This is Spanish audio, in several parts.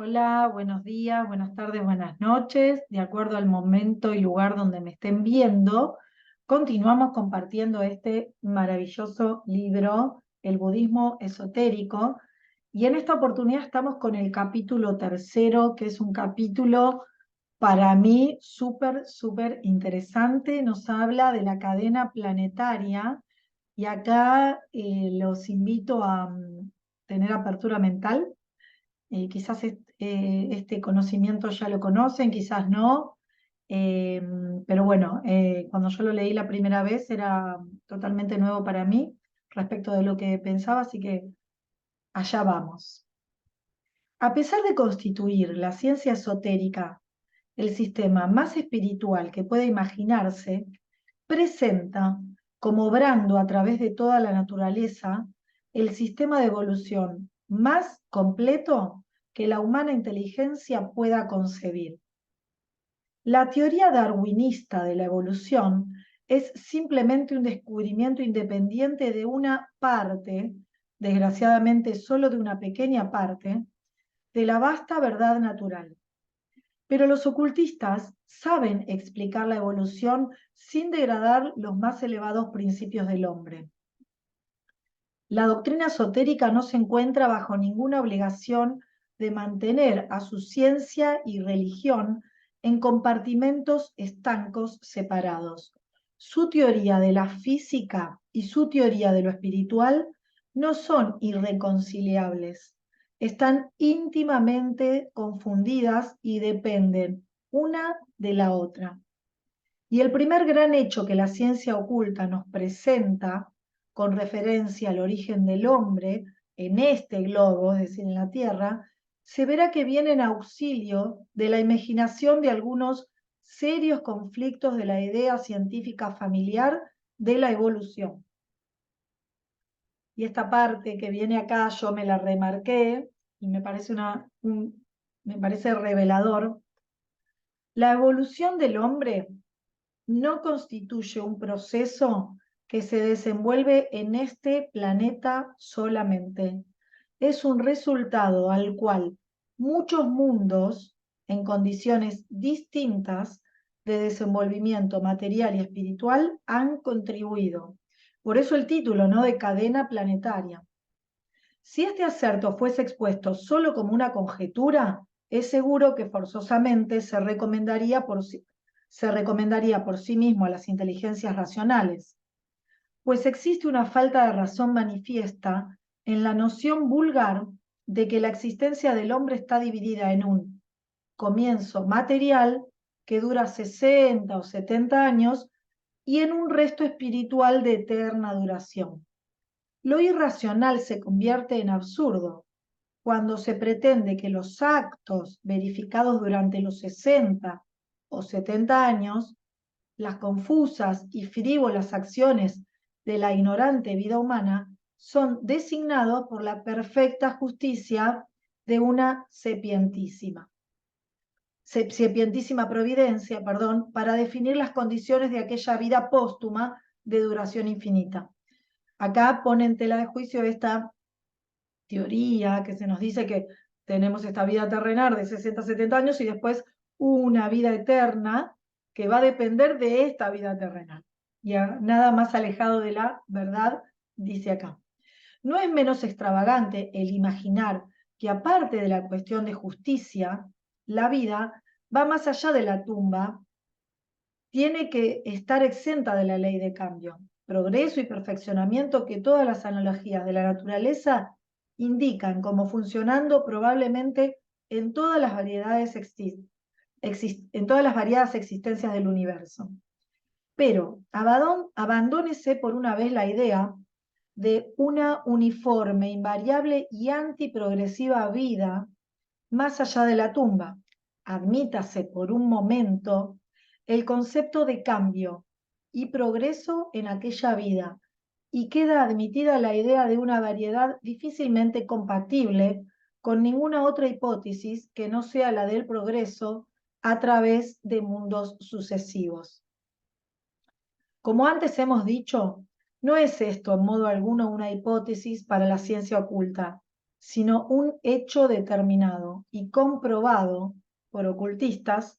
Hola, buenos días, buenas tardes, buenas noches. De acuerdo al momento y lugar donde me estén viendo, continuamos compartiendo este maravilloso libro, El budismo esotérico. Y en esta oportunidad estamos con el capítulo tercero, que es un capítulo para mí súper, súper interesante. Nos habla de la cadena planetaria. Y acá los invito a tener apertura mental. Quizás este conocimiento ya lo conocen, quizás no, eh, pero bueno, cuando yo lo leí la primera vez era totalmente nuevo para mí respecto de lo que pensaba, así que allá vamos. A pesar de constituir la ciencia esotérica el sistema más espiritual que puede imaginarse, presenta, como obrando a través de toda la naturaleza, el sistema de evolución más completo que la humana inteligencia pueda concebir. La teoría darwinista de la evolución es simplemente un descubrimiento independiente de una parte, desgraciadamente solo de una pequeña parte, de la vasta verdad natural. Pero los ocultistas saben explicar la evolución sin degradar los más elevados principios del hombre. La doctrina esotérica no se encuentra bajo ninguna obligación de mantener a su ciencia y religión en compartimentos estancos separados. Su teoría de la física y su teoría de lo espiritual no son irreconciliables, están íntimamente confundidas y dependen una de la otra. Y el primer gran hecho que la ciencia oculta nos presenta con referencia al origen del hombre en este globo, es decir, en la Tierra, se verá que viene en auxilio de la imaginación de algunos serios conflictos de la idea científica familiar de la evolución. Y esta parte que viene acá yo me la remarqué y me parece, me parece revelador. La evolución del hombre no constituye un proceso que se desenvuelve en este planeta solamente. Es un resultado al cual muchos mundos, en condiciones distintas de desenvolvimiento material y espiritual, han contribuido. Por eso el título, ¿no?, de cadena planetaria. Si este acerto fuese expuesto solo como una conjetura, es seguro que forzosamente se recomendaría por sí mismo a las inteligencias racionales, pues existe una falta de razón manifiesta en la noción vulgar de que la existencia del hombre está dividida en un comienzo material que dura 60 o 70 años y en un resto espiritual de eterna duración. Lo irracional se convierte en absurdo cuando se pretende que los actos verificados durante los 60 o 70 años, las confusas y frívolas acciones de la ignorante vida humana, son designados por la perfecta justicia de una sapientísima providencia, para definir las condiciones de aquella vida póstuma de duración infinita. Acá pone en tela de juicio esta teoría que se nos dice que tenemos esta vida terrenal de 60 a 70 años y después una vida eterna que va a depender de esta vida terrenal. Y nada más alejado de la verdad, dice acá. No es menos extravagante el imaginar que aparte de la cuestión de justicia, la vida va más allá de la tumba, tiene que estar exenta de la ley de cambio, progreso y perfeccionamiento que todas las analogías de la naturaleza indican como funcionando probablemente en todas las en todas las variadas existencias del universo. Pero abandónese por una vez la idea de una uniforme, invariable y antiprogresiva vida más allá de la tumba. Admítase por un momento el concepto de cambio y progreso en aquella vida, y queda admitida la idea de una variedad difícilmente compatible con ninguna otra hipótesis que no sea la del progreso a través de mundos sucesivos. Como antes hemos dicho, no es esto en modo alguno una hipótesis para la ciencia oculta, sino un hecho determinado y comprobado por ocultistas,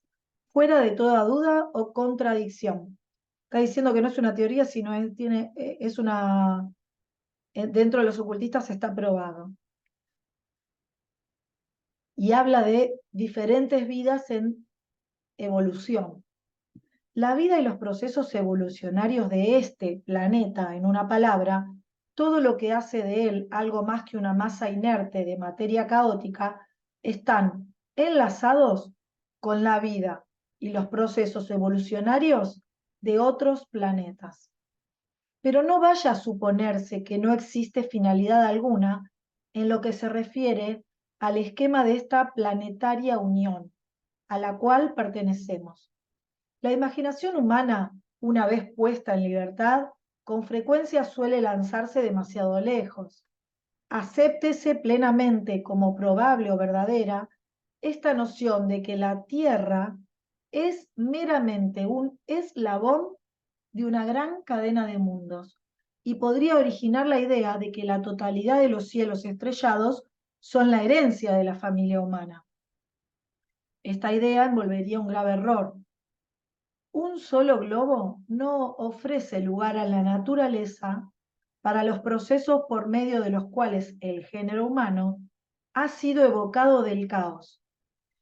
fuera de toda duda o contradicción. Está diciendo que no es una teoría, sino es una, dentro de los ocultistas está probado. Y habla de diferentes vidas en evolución. La vida y los procesos evolucionarios de este planeta, en una palabra, todo lo que hace de él algo más que una masa inerte de materia caótica, están enlazados con la vida y los procesos evolucionarios de otros planetas. Pero no vaya a suponerse que no existe finalidad alguna en lo que se refiere al esquema de esta planetaria unión, a la cual pertenecemos. La imaginación humana, una vez puesta en libertad, con frecuencia suele lanzarse demasiado lejos. Acéptese plenamente como probable o verdadera esta noción de que la Tierra es meramente un eslabón de una gran cadena de mundos y podría originar la idea de que la totalidad de los cielos estrellados son la herencia de la familia humana. Esta idea envolvería un grave error. Un solo globo no ofrece lugar a la naturaleza para los procesos por medio de los cuales el género humano ha sido evocado del caos.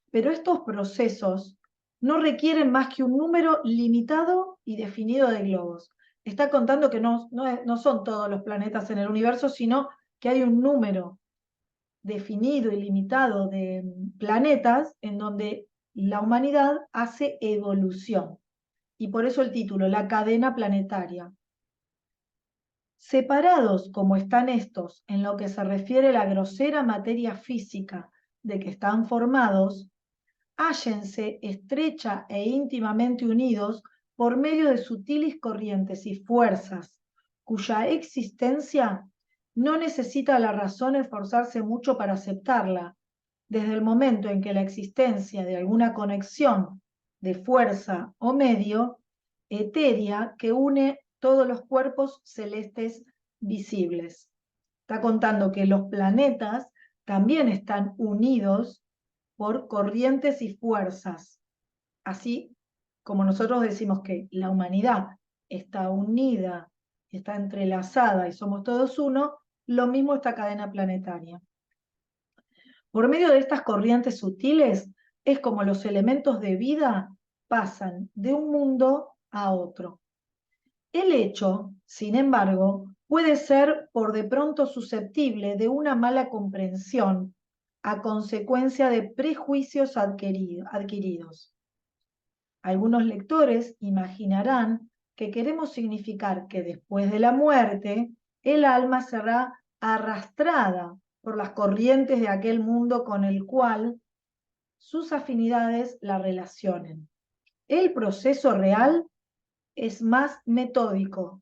Pero estos procesos no requieren más que un número limitado y definido de globos. Está contando que no son todos los planetas en el universo, sino que hay un número definido y limitado de planetas en donde la humanidad hace evolución. Y por eso el título, La cadena planetaria. Separados como están estos en lo que se refiere a la grosera materia física de que están formados, hállense estrecha e íntimamente unidos por medio de sutiles corrientes y fuerzas, cuya existencia no necesita la razón esforzarse mucho para aceptarla, desde el momento en que la existencia de alguna conexión de fuerza o medio etérea que une todos los cuerpos celestes visibles. Está contando que los planetas también están unidos por corrientes y fuerzas. Así como nosotros decimos que la humanidad está unida, está entrelazada y somos todos uno, lo mismo esta cadena planetaria. Por medio de estas corrientes sutiles es como los elementos de vida pasan de un mundo a otro. El hecho, sin embargo, puede ser por de pronto susceptible de una mala comprensión a consecuencia de prejuicios adquiridos. Algunos lectores imaginarán que queremos significar que después de la muerte el alma será arrastrada por las corrientes de aquel mundo con el cual sus afinidades la relacionen. El proceso real es más metódico.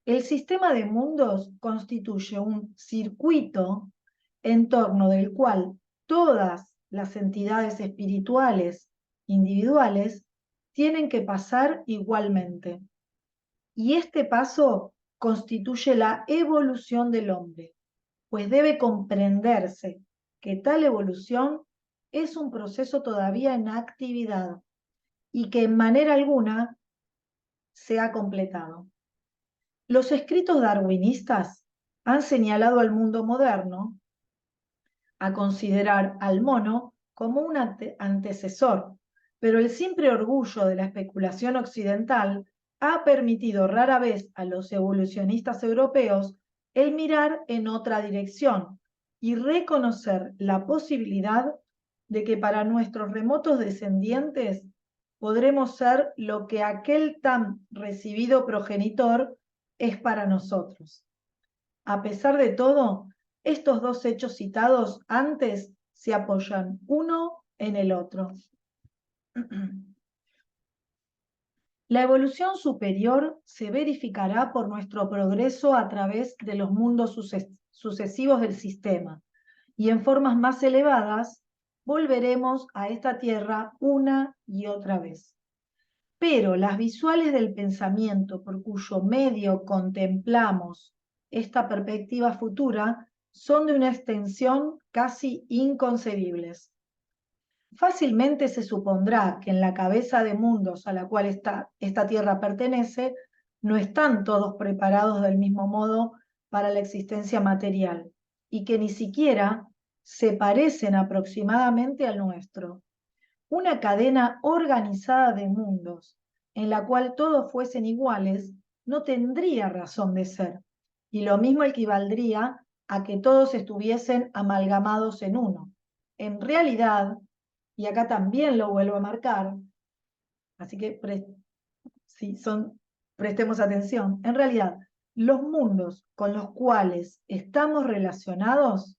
El sistema de mundos constituye un circuito en torno del cual todas las entidades espirituales individuales tienen que pasar igualmente. Y este paso constituye la evolución del hombre, pues debe comprenderse que tal evolución es un proceso todavía en actividad y que en manera alguna se ha completado. Los escritos darwinistas han señalado al mundo moderno a considerar al mono como un antecesor, pero el simple orgullo de la especulación occidental ha permitido rara vez a los evolucionistas europeos el mirar en otra dirección y reconocer la posibilidad de que para nuestros remotos descendientes podremos ser lo que aquel tan recibido progenitor es para nosotros. A pesar de todo, estos dos hechos citados antes se apoyan uno en el otro. La evolución superior se verificará por nuestro progreso a través de los mundos sucesivos del sistema, y en formas más elevadas volveremos a esta tierra una y otra vez. Pero las visuales del pensamiento por cuyo medio contemplamos esta perspectiva futura son de una extensión casi inconcebibles. Fácilmente se supondrá que en la cabeza de mundos a la cual esta Tierra pertenece, no están todos preparados del mismo modo para la existencia material, y que ni siquiera se parecen aproximadamente al nuestro. Una cadena organizada de mundos, en la cual todos fuesen iguales, no tendría razón de ser, y lo mismo equivaldría a que todos estuviesen amalgamados en uno. En realidad, y acá también lo vuelvo a marcar, así que prestemos atención, en realidad, los mundos con los cuales estamos relacionados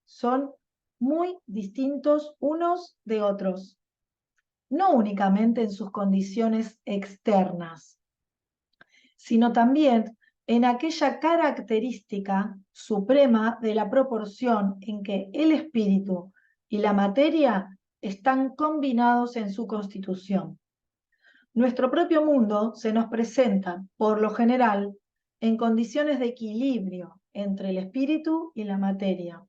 son muy distintos unos de otros, no únicamente en sus condiciones externas, sino también en aquella característica suprema de la proporción en que el espíritu y la materia están combinados en su constitución. Nuestro propio mundo se nos presenta, por lo general, en condiciones de equilibrio entre el espíritu y la materia.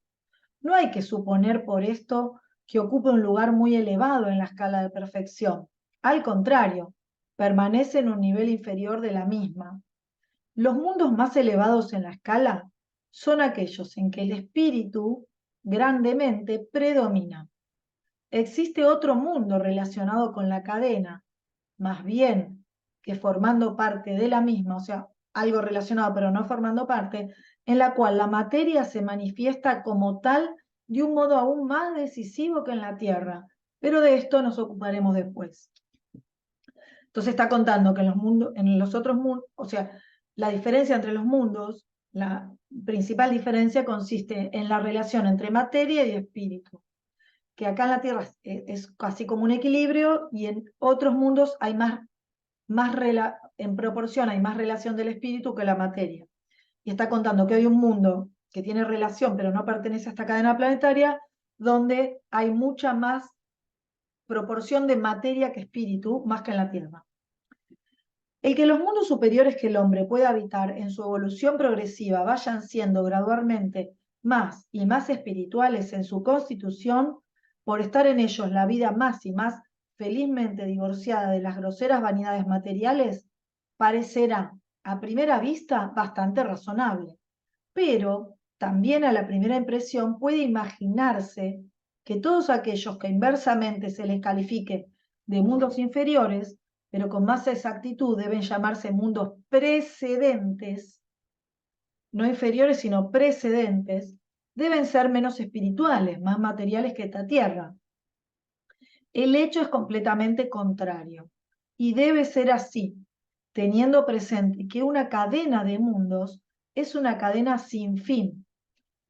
No hay que suponer por esto que ocupe un lugar muy elevado en la escala de perfección. Al contrario, permanece en un nivel inferior de la misma. Los mundos más elevados en la escala son aquellos en que el espíritu grandemente predomina. Existe otro mundo relacionado con la cadena, más bien que formando parte de la misma, o sea, algo relacionado pero no formando parte, en la cual la materia se manifiesta como tal de un modo aún más decisivo que en la Tierra, pero de esto nos ocuparemos después. Entonces está contando que en los otros mundos, o sea, la diferencia entre los mundos, la principal diferencia consiste en la relación entre materia y espíritu, que acá en la Tierra es casi como un equilibrio y en otros mundos hay en proporción hay más relación del espíritu que la materia. Y está contando que hay un mundo que tiene relación pero no pertenece a esta cadena planetaria, donde hay mucha más proporción de materia que espíritu, más que en la Tierra. El que los mundos superiores que el hombre puede habitar en su evolución progresiva vayan siendo gradualmente más y más espirituales en su constitución, por estar en ellos la vida más y más felizmente divorciada de las groseras vanidades materiales, parecerá a primera vista bastante razonable. Pero también a la primera impresión puede imaginarse que todos aquellos que inversamente se les califique de mundos inferiores, pero con más exactitud deben llamarse mundos precedentes, no inferiores sino precedentes, deben ser menos espirituales, más materiales que esta tierra. El hecho es completamente contrario, y debe ser así, teniendo presente que una cadena de mundos es una cadena sin fin,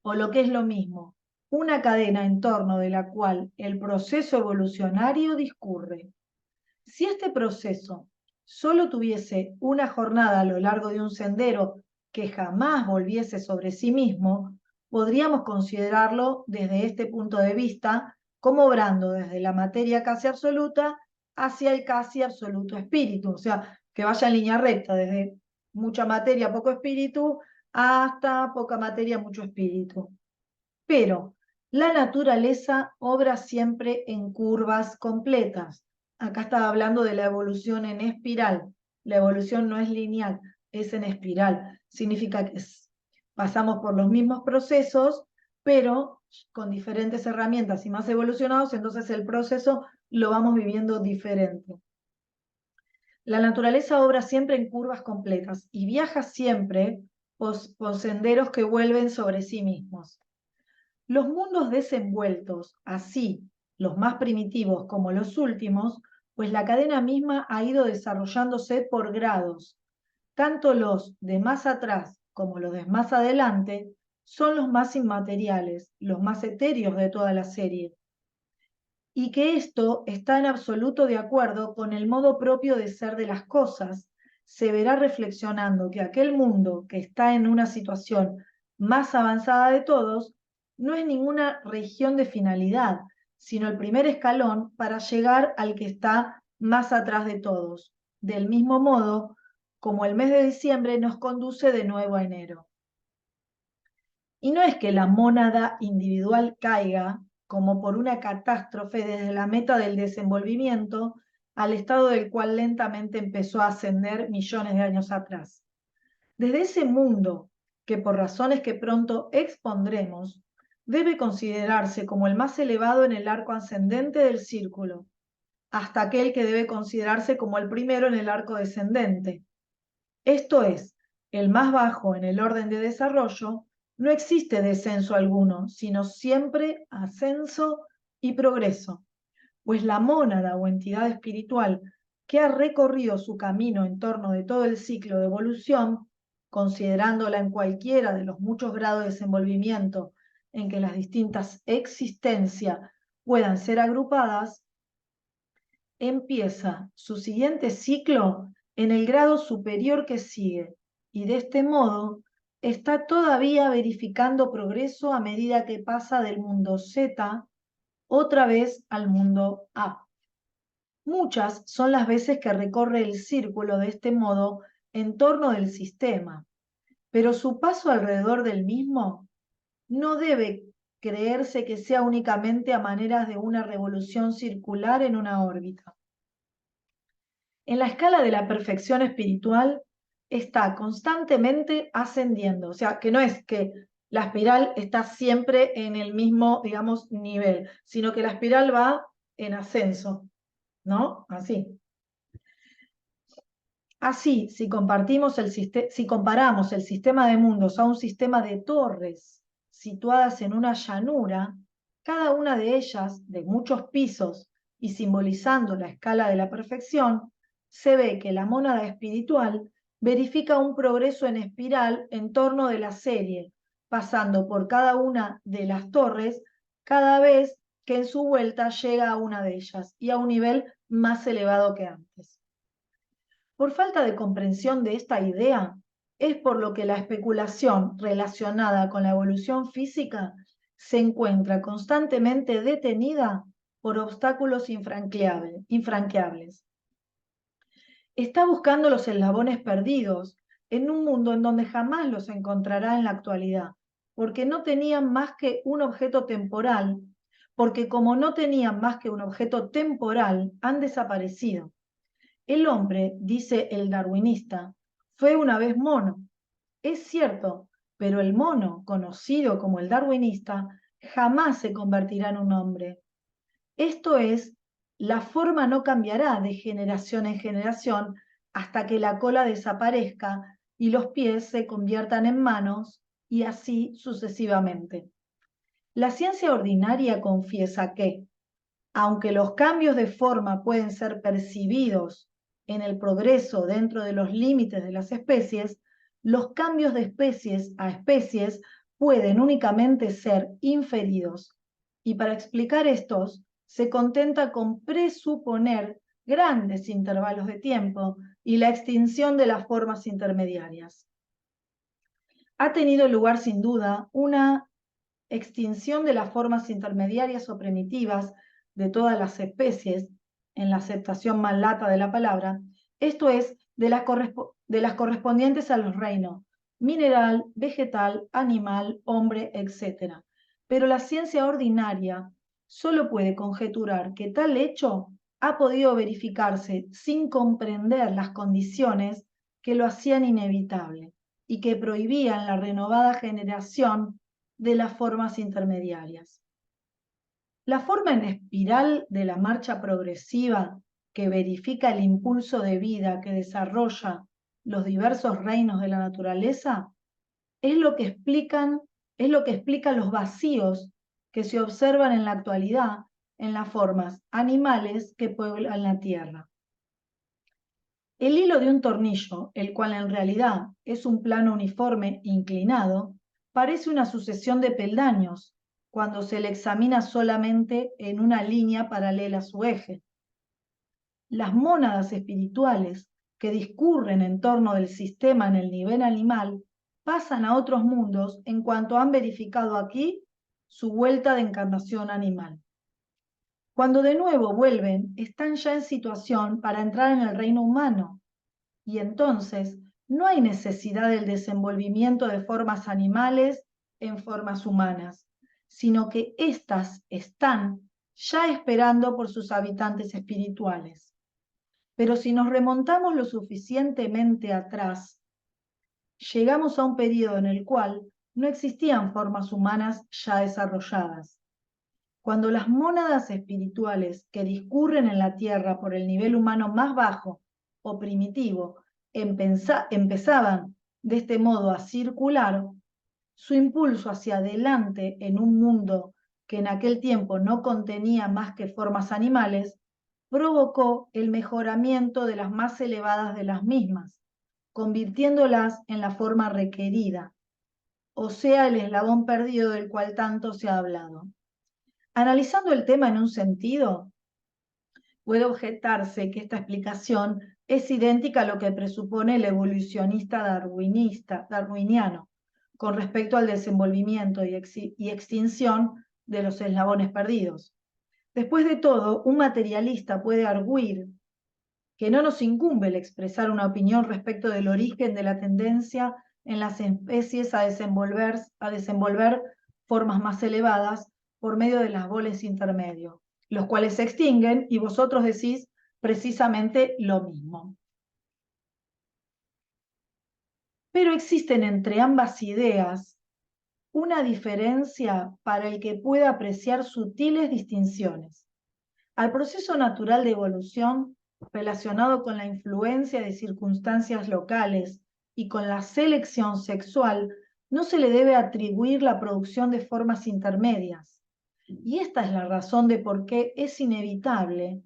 o lo que es lo mismo, una cadena en torno de la cual el proceso evolucionario discurre. Si este proceso solo tuviese una jornada a lo largo de un sendero que jamás volviese sobre sí mismo, podríamos considerarlo desde este punto de vista como obrando desde la materia casi absoluta hacia el casi absoluto espíritu, o sea, que vaya en línea recta, desde mucha materia, poco espíritu, hasta poca materia, mucho espíritu. Pero la naturaleza obra siempre en curvas completas. Acá estaba hablando de la evolución en espiral. La evolución no es lineal, es en espiral. Significa que pasamos por los mismos procesos, pero con diferentes herramientas y más evolucionados, entonces el proceso lo vamos viviendo diferente. La naturaleza obra siempre en curvas completas y viaja siempre por senderos que vuelven sobre sí mismos. Los mundos desenvueltos, así los más primitivos como los últimos, pues la cadena misma ha ido desarrollándose por grados. Tanto los de más atrás como los de más adelante son los más inmateriales, los más etéreos de toda la serie. Y que esto está en absoluto de acuerdo con el modo propio de ser de las cosas, se verá reflexionando que aquel mundo que está en una situación más avanzada de todos no es ninguna región de finalidad, sino el primer escalón para llegar al que está más atrás de todos, del mismo modo como el mes de diciembre nos conduce de nuevo a enero. Y no es que la mónada individual caiga como por una catástrofe desde la meta del desenvolvimiento al estado del cual lentamente empezó a ascender millones de años atrás. Desde ese mundo, que por razones que pronto expondremos, debe considerarse como el más elevado en el arco ascendente del círculo, hasta aquel que debe considerarse como el primero en el arco descendente. Esto es, el más bajo en el orden de desarrollo, no existe descenso alguno, sino siempre ascenso y progreso, pues la mónada o entidad espiritual que ha recorrido su camino en torno de todo el ciclo de evolución, considerándola en cualquiera de los muchos grados de desenvolvimiento en que las distintas existencias puedan ser agrupadas, empieza su siguiente ciclo en el grado superior que sigue y de este modo está todavía verificando progreso a medida que pasa del mundo Z otra vez al mundo A. Muchas son las veces que recorre el círculo de este modo en torno del sistema, pero su paso alrededor del mismo no debe creerse que sea únicamente a maneras de una revolución circular en una órbita. En la escala de la perfección espiritual está constantemente ascendiendo, o sea, que no es que la espiral está siempre en el mismo, digamos, nivel, sino que la espiral va en ascenso, ¿no? Así. Así, si comparamos el sistema de mundos a un sistema de torres situadas en una llanura, cada una de ellas de muchos pisos y simbolizando la escala de la perfección, se ve que la mónada espiritual verifica un progreso en espiral en torno de la serie, pasando por cada una de las torres cada vez que en su vuelta llega a una de ellas y a un nivel más elevado que antes. Por falta de comprensión de esta idea, es por lo que la especulación relacionada con la evolución física se encuentra constantemente detenida por obstáculos infranqueables. Está buscando los eslabones perdidos en un mundo en donde jamás los encontrará en la actualidad, porque no tenían más que un objeto temporal, porque como no tenían más que un objeto temporal, han desaparecido. El hombre, dice el darwinista, fue una vez mono. Es cierto, pero el mono, conocido como el darwinista, jamás se convertirá en un hombre. Esto es, la forma no cambiará de generación en generación hasta que la cola desaparezca y los pies se conviertan en manos y así sucesivamente. La ciencia ordinaria confiesa que, aunque los cambios de forma pueden ser percibidos en el progreso dentro de los límites de las especies, los cambios de especies a especies pueden únicamente ser inferidos. Y para explicar estos, se contenta con presuponer grandes intervalos de tiempo y la extinción de las formas intermediarias. Ha tenido lugar sin duda una extinción de las formas intermediarias o primitivas de todas las especies, en la aceptación más lata de la palabra, esto es, de las correspondientes a los reinos mineral, vegetal, animal, hombre, etc. Pero la ciencia ordinaria solo puede conjeturar que tal hecho ha podido verificarse sin comprender las condiciones que lo hacían inevitable y que prohibían la renovada generación de las formas intermediarias. La forma en espiral de la marcha progresiva que verifica el impulso de vida que desarrolla los diversos reinos de la naturaleza es lo que explica los vacíos que se observan en la actualidad en las formas animales que pueblan la Tierra. El hilo de un tornillo, el cual en realidad es un plano uniforme inclinado, parece una sucesión de peldaños cuando se le examina solamente en una línea paralela a su eje. Las mónadas espirituales que discurren en torno del sistema en el nivel animal pasan a otros mundos en cuanto han verificado aquí su vuelta de encarnación animal. Cuando de nuevo vuelven, están ya en situación para entrar en el reino humano, y entonces no hay necesidad del desenvolvimiento de formas animales en formas humanas, sino que éstas están ya esperando por sus habitantes espirituales. Pero si nos remontamos lo suficientemente atrás, llegamos a un periodo en el cual no existían formas humanas ya desarrolladas. Cuando las mónadas espirituales que discurren en la Tierra por el nivel humano más bajo o primitivo empezaban de este modo a circular, su impulso hacia adelante en un mundo que en aquel tiempo no contenía más que formas animales, provocó el mejoramiento de las más elevadas de las mismas, convirtiéndolas en la forma requerida, o sea, el eslabón perdido del cual tanto se ha hablado. Analizando el tema en un sentido, puede objetarse que esta explicación es idéntica a lo que presupone el evolucionista darwiniano con respecto al desenvolvimiento y extinción de los eslabones perdidos. Después de todo, un materialista puede arguir que no nos incumbe el expresar una opinión respecto del origen de la tendencia en las especies a desenvolver formas más elevadas por medio de las boles intermedios, los cuales se extinguen, y vosotros decís precisamente lo mismo. Pero existen entre ambas ideas una diferencia para el que pueda apreciar sutiles distinciones. Al proceso natural de evolución, relacionado con la influencia de circunstancias locales y con la selección sexual, no se le debe atribuir la producción de formas intermedias. Y esta es la razón de por qué es inevitable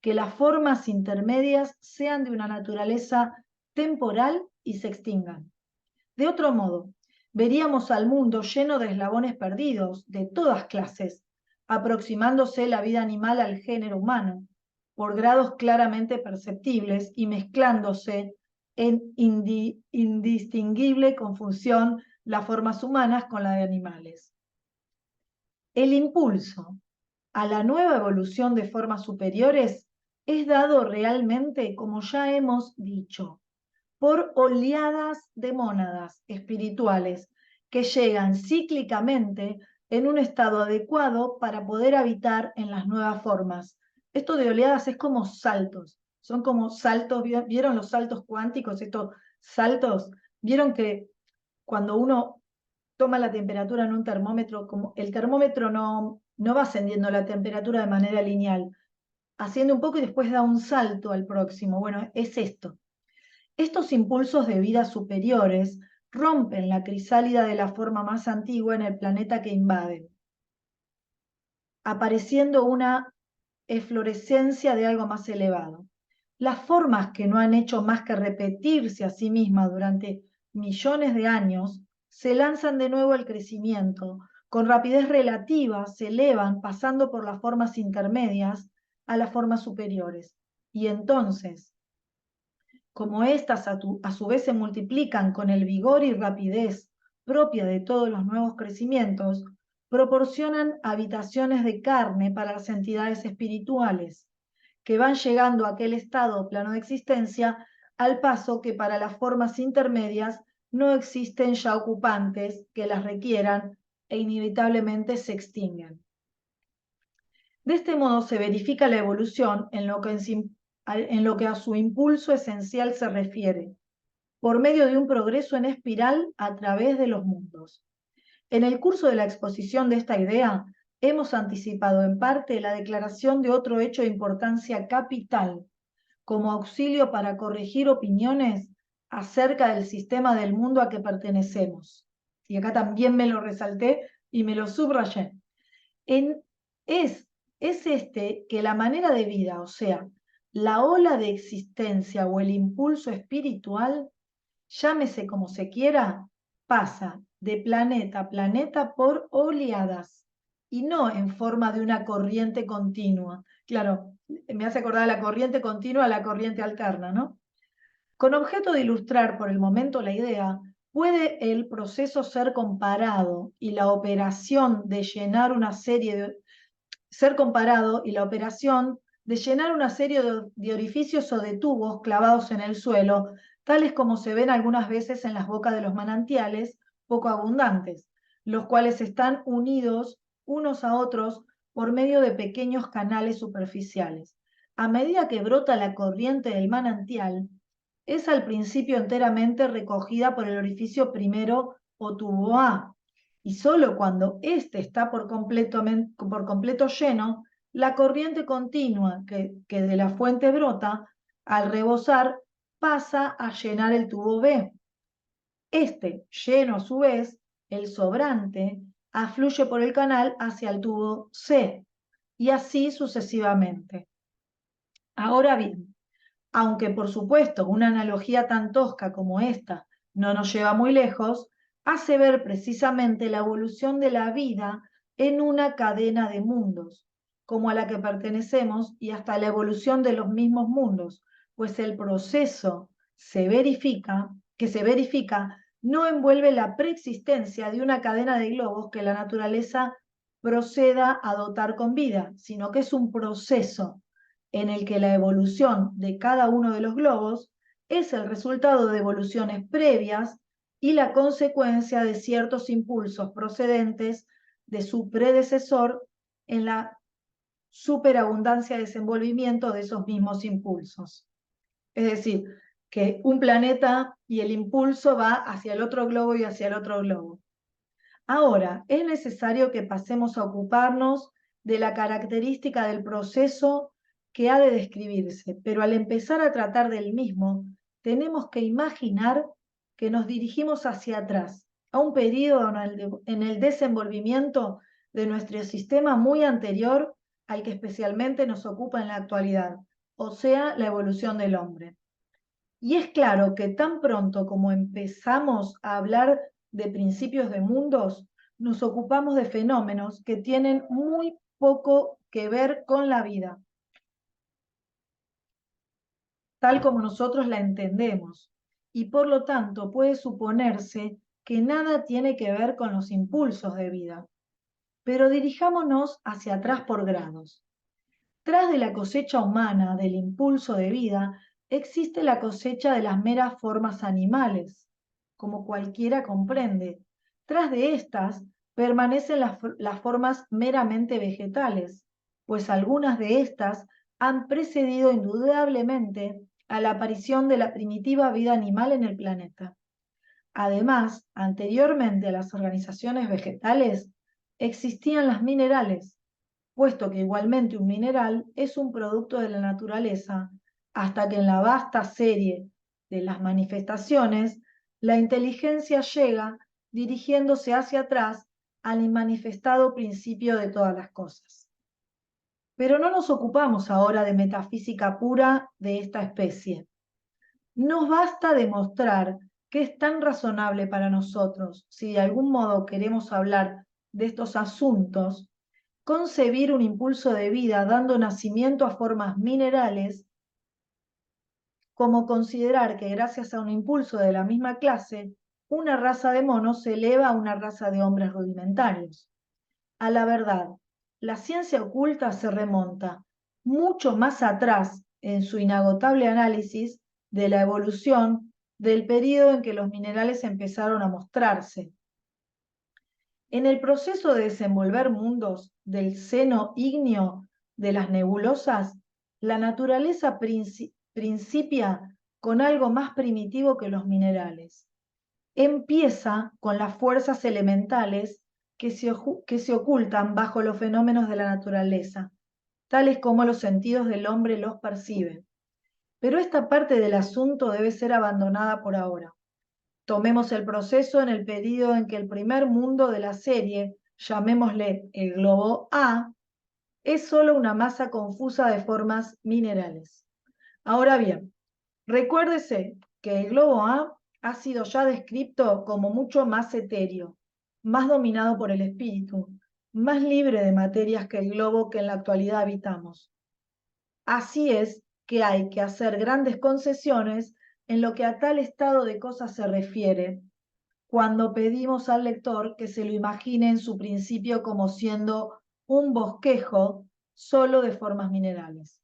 que las formas intermedias sean de una naturaleza temporal y se extingan. De otro modo, veríamos al mundo lleno de eslabones perdidos, de todas clases, aproximándose la vida animal al género humano, por grados claramente perceptibles y mezclándose en indistinguible confusión las formas humanas con las de animales. El impulso a la nueva evolución de formas superiores es dado realmente, como ya hemos dicho, por oleadas de mónadas espirituales que llegan cíclicamente en un estado adecuado para poder habitar en las nuevas formas. Esto de oleadas es como saltos, son como saltos, ¿vieron los saltos cuánticos? Estos saltos, ¿vieron que cuando uno toma la temperatura en un termómetro, como el termómetro no va ascendiendo la temperatura de manera lineal, haciendo un poco y después da un salto al próximo? Bueno, es esto. Estos impulsos de vida superiores rompen la crisálida de la forma más antigua en el planeta que invaden, apareciendo una eflorescencia de algo más elevado. Las formas que no han hecho más que repetirse a sí mismas durante millones de años se lanzan de nuevo al crecimiento, con rapidez relativa se elevan pasando por las formas intermedias a las formas superiores. Y entonces, como éstas a su vez se multiplican con el vigor y rapidez propia de todos los nuevos crecimientos, proporcionan habitaciones de carne para las entidades espirituales, que van llegando a aquel estado o plano de existencia, al paso que para las formas intermedias no existen ya ocupantes que las requieran e inevitablemente se extinguen. De este modo se verifica la evolución en lo que a su impulso esencial se refiere, por medio de un progreso en espiral a través de los mundos. En el curso de la exposición de esta idea, hemos anticipado en parte la declaración de otro hecho de importancia capital, como auxilio para corregir opiniones acerca del sistema del mundo a que pertenecemos. Y acá también me lo resalté y me lo subrayé. Es este que la manera de vida, o sea, la ola de existencia o el impulso espiritual, llámese como se quiera, pasa de planeta a planeta por oleadas y no en forma de una corriente continua. Claro, me hace acordar la corriente continua a la corriente alterna, ¿no? Con objeto de ilustrar por el momento la idea, puede el proceso ser comparado y la operación de llenar una serie de ser comparado y la operación de llenar una serie de orificios o de tubos clavados en el suelo, tales como se ven algunas veces en las bocas de los manantiales poco abundantes, los cuales están unidos unos a otros por medio de pequeños canales superficiales. A medida que brota la corriente del manantial, es al principio enteramente recogida por el orificio primero o tubo A, y solo cuando éste está por completo lleno, la corriente continua que de la fuente brota, al rebosar, pasa a llenar el tubo B. Este, lleno a su vez, el sobrante, afluye por el canal hacia el tubo C, y así sucesivamente. Ahora bien, aunque por supuesto una analogía tan tosca como esta no nos lleva muy lejos, hace ver precisamente la evolución de la vida en una cadena de mundos, como a la que pertenecemos, y hasta la evolución de los mismos mundos, pues el proceso que se verifica no envuelve la preexistencia de una cadena de globos que la naturaleza proceda a dotar con vida, sino que es un proceso en el que la evolución de cada uno de los globos es el resultado de evoluciones previas y la consecuencia de ciertos impulsos procedentes de su predecesor en la superabundancia de desenvolvimiento de esos mismos impulsos. Es decir, que un planeta y el impulso va hacia el otro globo y hacia el otro globo. Ahora, es necesario que pasemos a ocuparnos de la característica del proceso que ha de describirse, pero al empezar a tratar del mismo, tenemos que imaginar que nos dirigimos hacia atrás, a un periodo en el desenvolvimiento de nuestro sistema muy anterior al que especialmente nos ocupa en la actualidad, o sea, la evolución del hombre. Y es claro que tan pronto como empezamos a hablar de principios de mundos, nos ocupamos de fenómenos que tienen muy poco que ver con la vida, tal como nosotros la entendemos, y por lo tanto puede suponerse que nada tiene que ver con los impulsos de vida. Pero dirijámonos hacia atrás por grados. Tras de la cosecha humana del impulso de vida, existe la cosecha de las meras formas animales, como cualquiera comprende. Tras de estas permanecen las formas meramente vegetales, pues algunas de estas han precedido indudablemente a la aparición de la primitiva vida animal en el planeta. Además, anteriormente a las organizaciones vegetales, existían las minerales, puesto que igualmente un mineral es un producto de la naturaleza, hasta que en la vasta serie de las manifestaciones, la inteligencia llega dirigiéndose hacia atrás al inmanifestado principio de todas las cosas. Pero no nos ocupamos ahora de metafísica pura de esta especie. Nos basta demostrar que es tan razonable para nosotros, si de algún modo queremos hablar de estos asuntos, concebir un impulso de vida dando nacimiento a formas minerales, como considerar que gracias a un impulso de la misma clase, una raza de monos se eleva a una raza de hombres rudimentarios. A la verdad, la ciencia oculta se remonta mucho más atrás en su inagotable análisis de la evolución del periodo en que los minerales empezaron a mostrarse. En el proceso de desenvolver mundos del seno ígneo de las nebulosas, la naturaleza principia con algo más primitivo que los minerales. Empieza con las fuerzas elementales que se ocultan bajo los fenómenos de la naturaleza, tales como los sentidos del hombre los perciben. Pero esta parte del asunto debe ser abandonada por ahora. Tomemos el proceso en el periodo en que el primer mundo de la serie, llamémosle el globo A, es solo una masa confusa de formas minerales. Ahora bien, recuérdese que el globo A ha sido ya descrito como mucho más etéreo, más dominado por el espíritu, más libre de materias que el globo que en la actualidad habitamos. Así es que hay que hacer grandes concesiones en lo que a tal estado de cosas se refiere, cuando pedimos al lector que se lo imagine en su principio como siendo un bosquejo solo de formas minerales.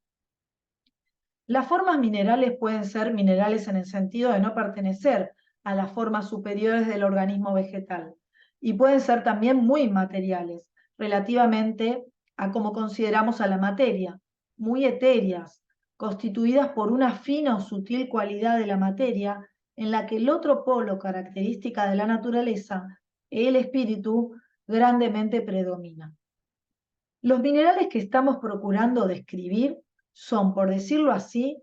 Las formas minerales pueden ser minerales en el sentido de no pertenecer a las formas superiores del organismo vegetal, y pueden ser también muy inmateriales, relativamente a cómo consideramos a la materia, muy etéreas, constituidas por una fina o sutil cualidad de la materia, en la que el otro polo característica de la naturaleza, el espíritu, grandemente predomina. Los minerales que estamos procurando describir son, por decirlo así,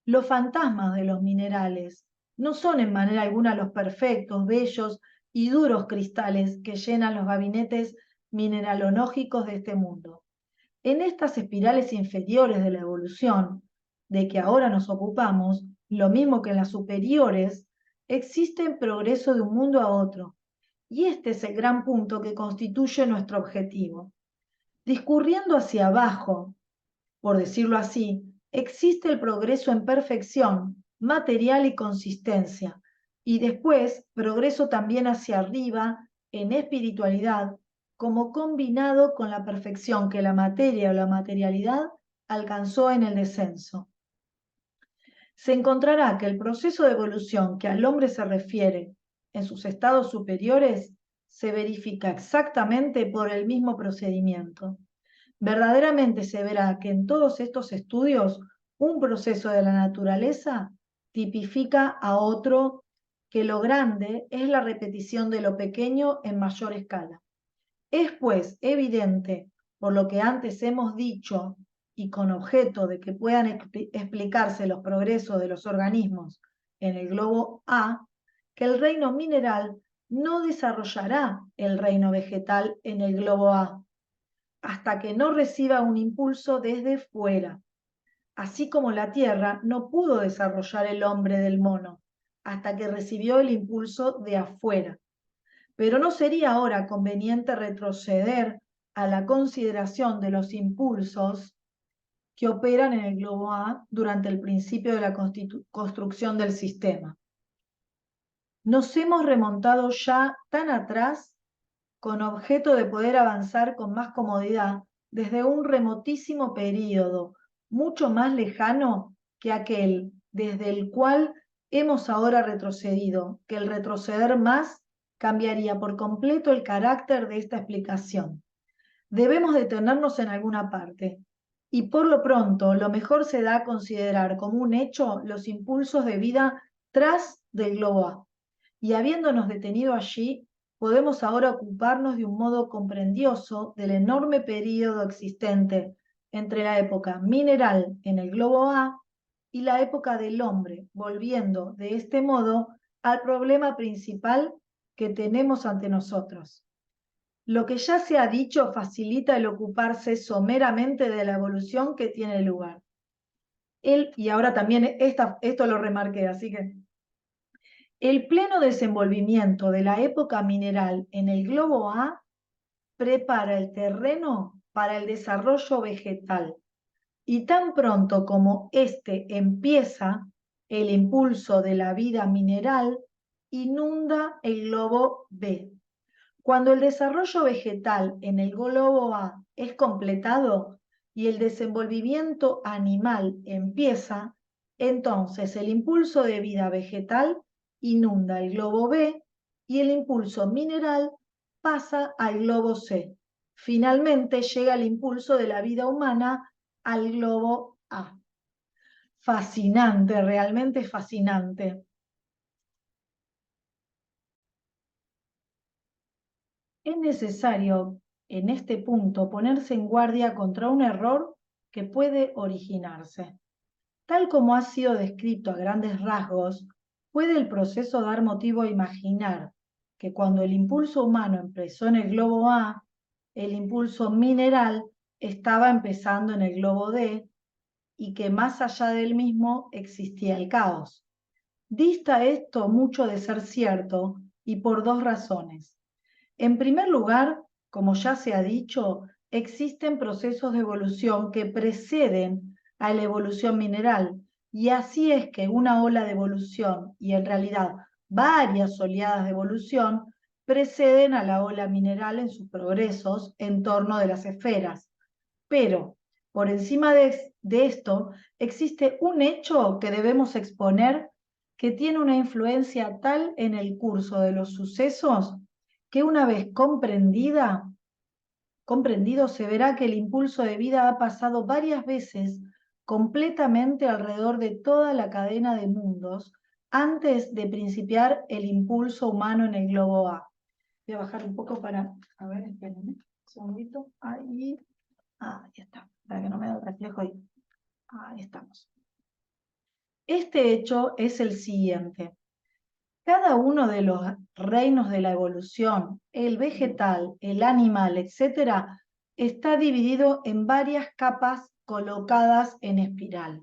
los fantasmas de los minerales. No son en manera alguna los perfectos, bellos y duros cristales que llenan los gabinetes mineralógicos de este mundo. En estas espirales inferiores de la evolución, de que ahora nos ocupamos, lo mismo que en las superiores, existe el progreso de un mundo a otro, y este es el gran punto que constituye nuestro objetivo. Discurriendo hacia abajo, por decirlo así, existe el progreso en perfección, material y consistencia, y después progreso también hacia arriba en espiritualidad, como combinado con la perfección que la materia o la materialidad alcanzó en el descenso. Se encontrará que el proceso de evolución que al hombre se refiere en sus estados superiores se verifica exactamente por el mismo procedimiento. Verdaderamente se verá que en todos estos estudios un proceso de la naturaleza tipifica a otro, que lo grande es la repetición de lo pequeño en mayor escala. Es pues evidente, por lo que antes hemos dicho, y con objeto de que puedan explicarse los progresos de los organismos en el globo A, que el reino mineral no desarrollará el reino vegetal en el globo A, hasta que no reciba un impulso desde fuera, así como la tierra no pudo desarrollar el hombre del mono, hasta que recibió el impulso de afuera. Pero no sería ahora conveniente retroceder a la consideración de los impulsos que operan en el globo A durante el principio de la construcción del sistema. Nos hemos remontado ya tan atrás con objeto de poder avanzar con más comodidad desde un remotísimo período, mucho más lejano que aquel desde el cual hemos ahora retrocedido, que el retroceder más cambiaría por completo el carácter de esta explicación. Debemos detenernos en alguna parte, y por lo pronto lo mejor se da a considerar como un hecho los impulsos de vida tras del globo A. Y habiéndonos detenido allí, podemos ahora ocuparnos de un modo comprendioso del enorme período existente entre la época mineral en el globo A y la época del hombre, volviendo de este modo al problema principal que tenemos ante nosotros. Lo que ya se ha dicho facilita el ocuparse someramente de la evolución que tiene lugar. Y ahora también esto lo remarqué, así que el pleno desenvolvimiento de la época mineral en el globo A prepara el terreno para el desarrollo vegetal, y tan pronto como éste empieza, el impulso de la vida mineral inunda el globo B. Cuando el desarrollo vegetal en el globo A es completado y el desenvolvimiento animal empieza, entonces el impulso de vida vegetal inunda el globo B y el impulso mineral pasa al globo C. Finalmente llega el impulso de la vida humana al globo A. Fascinante, realmente fascinante. Es necesario en este punto ponerse en guardia contra un error que puede originarse. Tal como ha sido descrito a grandes rasgos, puede el proceso dar motivo a imaginar que cuando el impulso humano empezó en el globo A, el impulso mineral estaba empezando en el globo D y que más allá del mismo existía el caos. Dista esto mucho de ser cierto y por dos razones. En primer lugar, como ya se ha dicho, existen procesos de evolución que preceden a la evolución mineral, y así es que una ola de evolución, y en realidad varias oleadas de evolución, preceden a la ola mineral en sus progresos en torno de las esferas. Pero, por encima de esto, existe un hecho que debemos exponer que tiene una influencia tal en el curso de los sucesos que una vez comprendido, se verá que el impulso de vida ha pasado varias veces completamente alrededor de toda la cadena de mundos antes de principiar el impulso humano en el globo A. Voy a bajar un poco para, a ver, espérenme, un segundito, ahí está, para que no me dé el reflejo ahí. Ahí estamos. Este hecho es el siguiente. Cada uno de los reinos de la evolución, el vegetal, el animal, etc., está dividido en varias capas colocadas en espiral.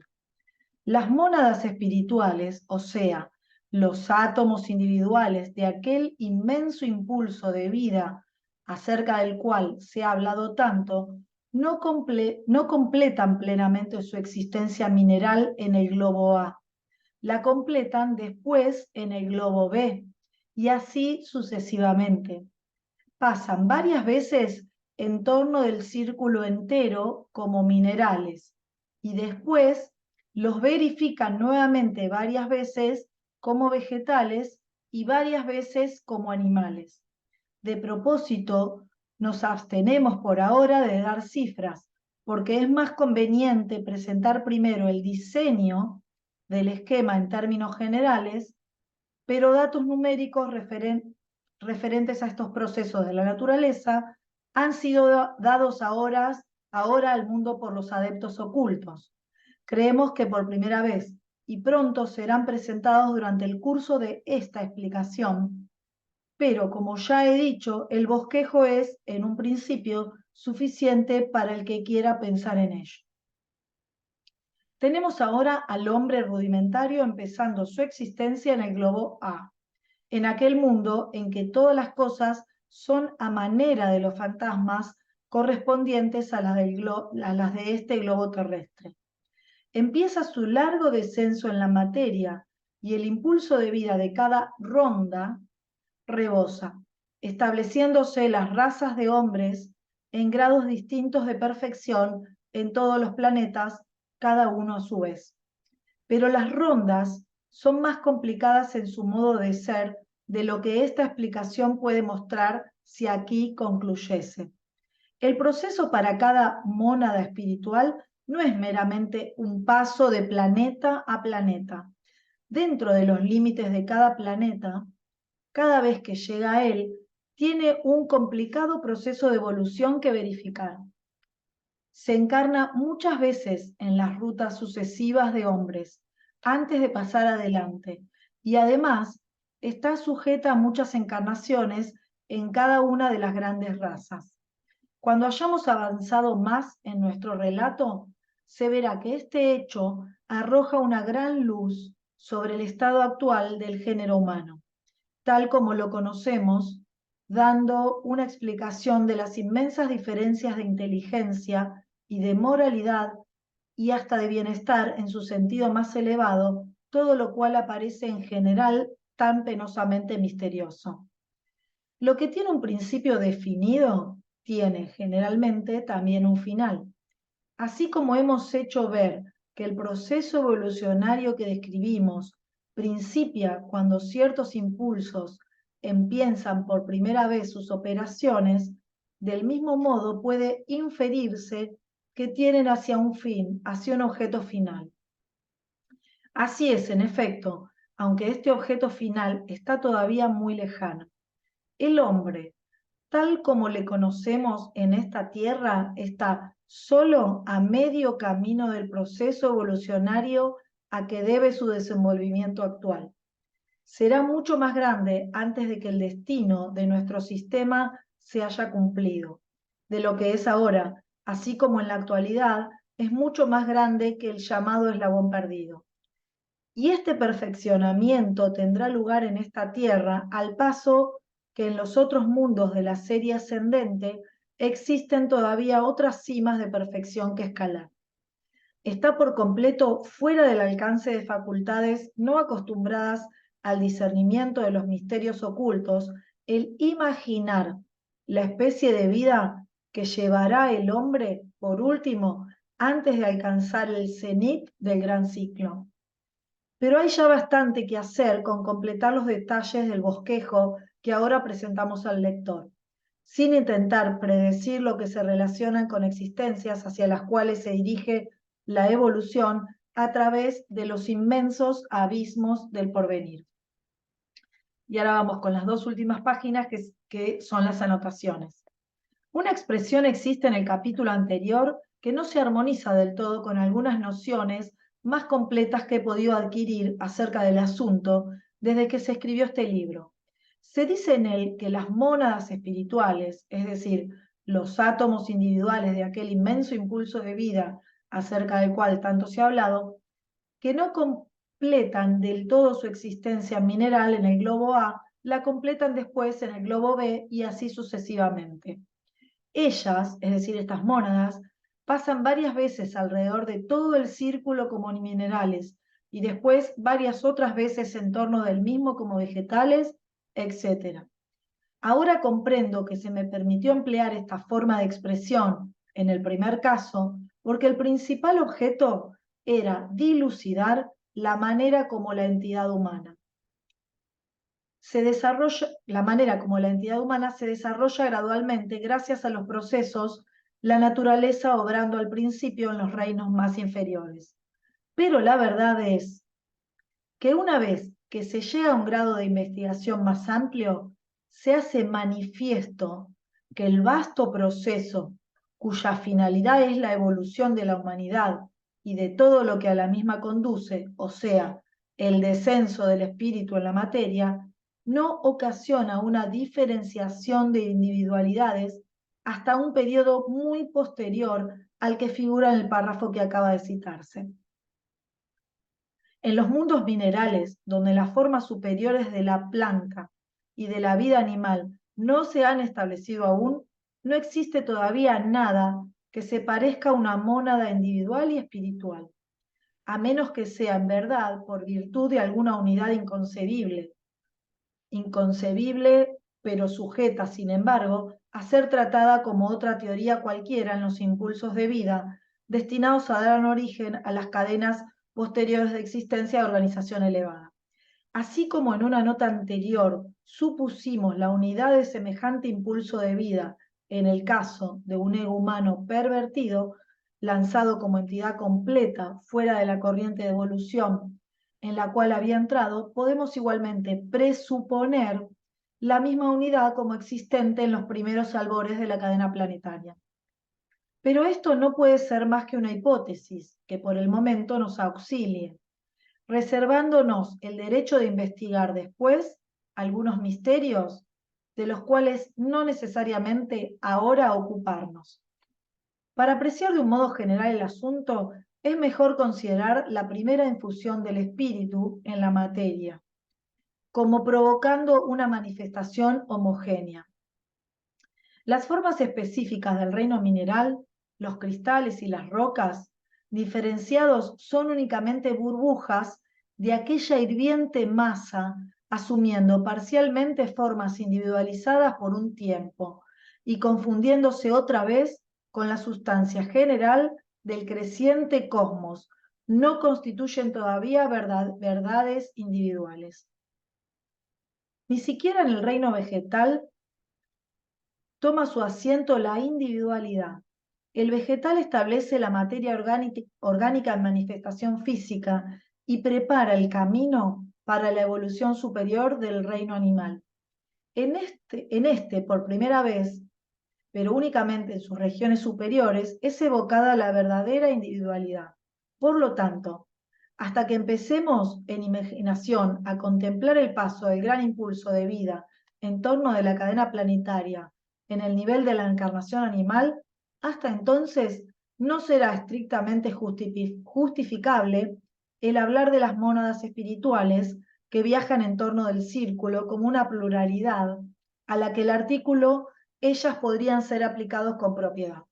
Las mónadas espirituales, o sea, los átomos individuales de aquel inmenso impulso de vida acerca del cual se ha hablado tanto, no completan plenamente su existencia mineral en el globo A. La completan después en el globo B, y así sucesivamente. Pasan varias veces en torno del círculo entero como minerales, y después los verifican nuevamente varias veces como vegetales y varias veces como animales. De propósito, nos abstenemos por ahora de dar cifras, porque es más conveniente presentar primero el diseño del esquema en términos generales, pero datos numéricos referentes a estos procesos de la naturaleza han sido dados ahora al mundo por los adeptos ocultos. Creemos que por primera vez y pronto serán presentados durante el curso de esta explicación, pero como ya he dicho, el bosquejo es, en un principio, suficiente para el que quiera pensar en ello. Tenemos ahora al hombre rudimentario empezando su existencia en el globo A, en aquel mundo en que todas las cosas son a manera de los fantasmas correspondientes a las de este globo terrestre. Empieza su largo descenso en la materia y el impulso de vida de cada ronda rebosa, estableciéndose las razas de hombres en grados distintos de perfección en todos los planetas, cada uno a su vez. Pero las rondas son más complicadas en su modo de ser de lo que esta explicación puede mostrar si aquí concluyese. El proceso para cada mónada espiritual no es meramente un paso de planeta a planeta. Dentro de los límites de cada planeta, cada vez que llega a él, tiene un complicado proceso de evolución que verificar. Se encarna muchas veces en las rutas sucesivas de hombres, antes de pasar adelante, y además está sujeta a muchas encarnaciones en cada una de las grandes razas. Cuando hayamos avanzado más en nuestro relato, se verá que este hecho arroja una gran luz sobre el estado actual del género humano, tal como lo conocemos, dando una explicación de las inmensas diferencias de inteligencia y de moralidad y hasta de bienestar en su sentido más elevado, todo lo cual aparece en general tan penosamente misterioso. Lo que tiene un principio definido, tiene generalmente también un final. Así como hemos hecho ver que el proceso evolucionario que describimos principia cuando ciertos impulsos empiezan por primera vez sus operaciones, del mismo modo puede inferirse que tienen hacia un fin, hacia un objeto final. Así es, en efecto, aunque este objeto final está todavía muy lejano. El hombre, tal como le conocemos en esta tierra, está solo a medio camino del proceso evolucionario a que debe su desenvolvimiento actual. Será mucho más grande antes de que el destino de nuestro sistema se haya cumplido, de lo que es ahora, así como en la actualidad es mucho más grande que el llamado eslabón perdido. Y este perfeccionamiento tendrá lugar en esta tierra al paso que en los otros mundos de la serie ascendente existen todavía otras cimas de perfección que escalar. Está por completo fuera del alcance de facultades no acostumbradas al discernimiento de los misterios ocultos el imaginar la especie de vida que llevará el hombre, por último, antes de alcanzar el cenit del gran ciclo. Pero hay ya bastante que hacer con completar los detalles del bosquejo que ahora presentamos al lector, sin intentar predecir lo que se relacionan con existencias hacia las cuales se dirige la evolución a través de los inmensos abismos del porvenir. Y ahora vamos con las dos últimas páginas que son las anotaciones. Una expresión existe en el capítulo anterior que no se armoniza del todo con algunas nociones más completas que he podido adquirir acerca del asunto desde que se escribió este libro. Se dice en él que las mónadas espirituales, es decir, los átomos individuales de aquel inmenso impulso de vida acerca del cual tanto se ha hablado, que no completan del todo su existencia mineral en el globo A, la completan después en el globo B y así sucesivamente. Ellas, es decir, estas mónadas, pasan varias veces alrededor de todo el círculo como minerales y después varias otras veces en torno del mismo como vegetales, etc. Ahora comprendo que se me permitió emplear esta forma de expresión en el primer caso porque el principal objeto era dilucidar la manera como la entidad humana se desarrolla gradualmente gracias a los procesos, la naturaleza obrando al principio en los reinos más inferiores. Pero la verdad es que una vez que se llega a un grado de investigación más amplio, se hace manifiesto que el vasto proceso cuya finalidad es la evolución de la humanidad y de todo lo que a la misma conduce, o sea, el descenso del espíritu en la materia, no ocasiona una diferenciación de individualidades hasta un periodo muy posterior al que figura en el párrafo que acaba de citarse. En los mundos minerales, donde las formas superiores de la planta y de la vida animal no se han establecido aún, no existe todavía nada que se parezca a una mónada individual y espiritual, a menos que sea en verdad por virtud de alguna unidad inconcebible, pero sujeta, sin embargo, a ser tratada como otra teoría cualquiera en los impulsos de vida, destinados a dar origen a las cadenas posteriores de existencia de organización elevada. Así como en una nota anterior supusimos la unidad de semejante impulso de vida en el caso de un ego humano pervertido, lanzado como entidad completa fuera de la corriente de evolución en la cual había entrado, podemos igualmente presuponer la misma unidad como existente en los primeros albores de la cadena planetaria. Pero esto no puede ser más que una hipótesis que por el momento nos auxilie, reservándonos el derecho de investigar después algunos misterios de los cuales no necesariamente ahora ocuparnos. Para apreciar de un modo general el asunto, es mejor considerar la primera infusión del espíritu en la materia, como provocando una manifestación homogénea. Las formas específicas del reino mineral, los cristales y las rocas, diferenciados son únicamente burbujas de aquella hirviente masa, asumiendo parcialmente formas individualizadas por un tiempo y confundiéndose otra vez con la sustancia general del creciente cosmos, no constituyen todavía verdades individuales. Ni siquiera en el reino vegetal toma su asiento la individualidad. El vegetal establece la materia orgánica en manifestación física y prepara el camino para la evolución superior del reino animal. En este, por primera vez, pero únicamente en sus regiones superiores, es evocada la verdadera individualidad. Por lo tanto, hasta que empecemos en imaginación a contemplar el paso del gran impulso de vida en torno de la cadena planetaria en el nivel de la encarnación animal, hasta entonces no será estrictamente justificable el hablar de las mónadas espirituales que viajan en torno del círculo como una pluralidad a la que el artículo ellas podrían ser aplicados con propiedad.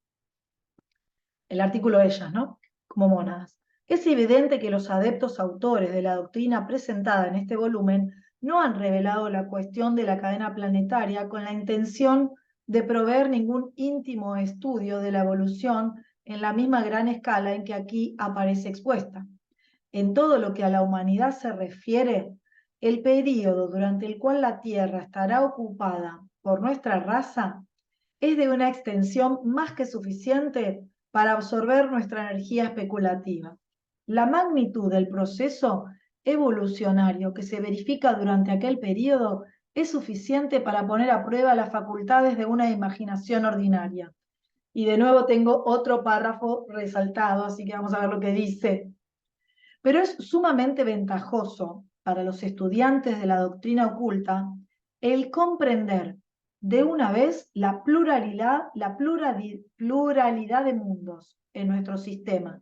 El artículo ellas, ¿no? Como mónadas. Es evidente que los adeptos autores de la doctrina presentada en este volumen no han revelado la cuestión de la cadena planetaria con la intención de proveer ningún íntimo estudio de la evolución en la misma gran escala en que aquí aparece expuesta. En todo lo que a la humanidad se refiere, el período durante el cual la Tierra estará ocupada por nuestra raza es de una extensión más que suficiente para absorber nuestra energía especulativa. La magnitud del proceso evolucionario que se verifica durante aquel periodo es suficiente para poner a prueba las facultades de una imaginación ordinaria. Y de nuevo tengo otro párrafo resaltado, así que vamos a ver lo que dice. Pero es sumamente ventajoso para los estudiantes de la doctrina oculta el comprender de una vez la pluralidad de mundos en nuestro sistema,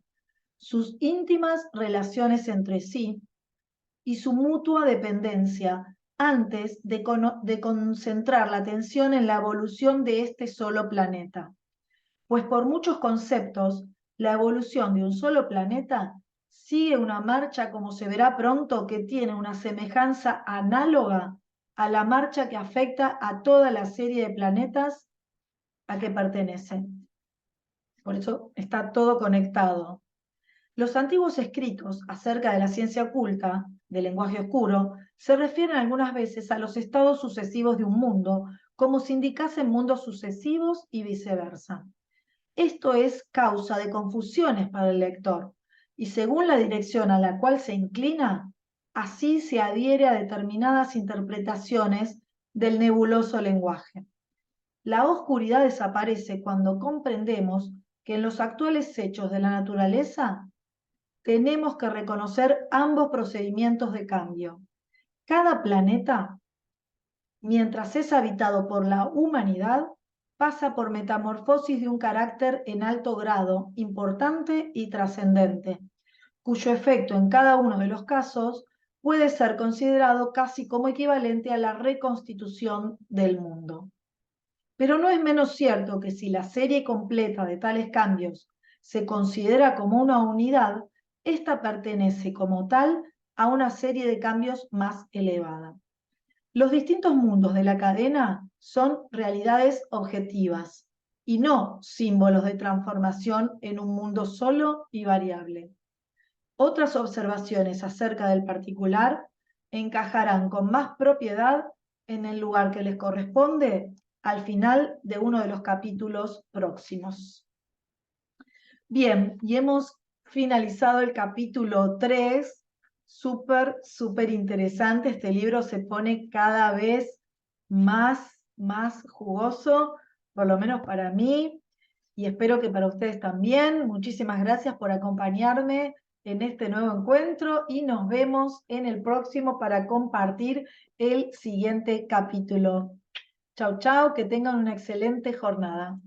sus íntimas relaciones entre sí y su mutua dependencia antes de concentrar la atención en la evolución de este solo planeta. Pues por muchos conceptos, la evolución de un solo planeta sigue una marcha, como se verá pronto, que tiene una semejanza análoga a la marcha que afecta a toda la serie de planetas a que pertenecen. Por eso está todo conectado. Los antiguos escritos acerca de la ciencia oculta, del lenguaje oscuro, se refieren algunas veces a los estados sucesivos de un mundo, como si indicasen mundos sucesivos y viceversa. Esto es causa de confusiones para el lector, y según la dirección a la cual se inclina, así se adhiere a determinadas interpretaciones del nebuloso lenguaje. La oscuridad desaparece cuando comprendemos que en los actuales hechos de la naturaleza tenemos que reconocer ambos procedimientos de cambio. Cada planeta, mientras es habitado por la humanidad, pasa por metamorfosis de un carácter en alto grado, importante y trascendente, cuyo efecto en cada uno de los casos puede ser considerado casi como equivalente a la reconstitución del mundo. Pero no es menos cierto que si la serie completa de tales cambios se considera como una unidad, ésta pertenece como tal a una serie de cambios más elevada. Los distintos mundos de la cadena son realidades objetivas y no símbolos de transformación en un mundo solo y variable. Otras observaciones acerca del particular encajarán con más propiedad en el lugar que les corresponde al final de uno de los capítulos próximos. Bien, y hemos finalizado el capítulo 3. Súper interesante. Este libro se pone cada vez más jugoso, por lo menos para mí, y espero que para ustedes también. Muchísimas gracias por acompañarme en este nuevo encuentro y nos vemos en el próximo para compartir el siguiente capítulo. Chau, chau, que tengan una excelente jornada.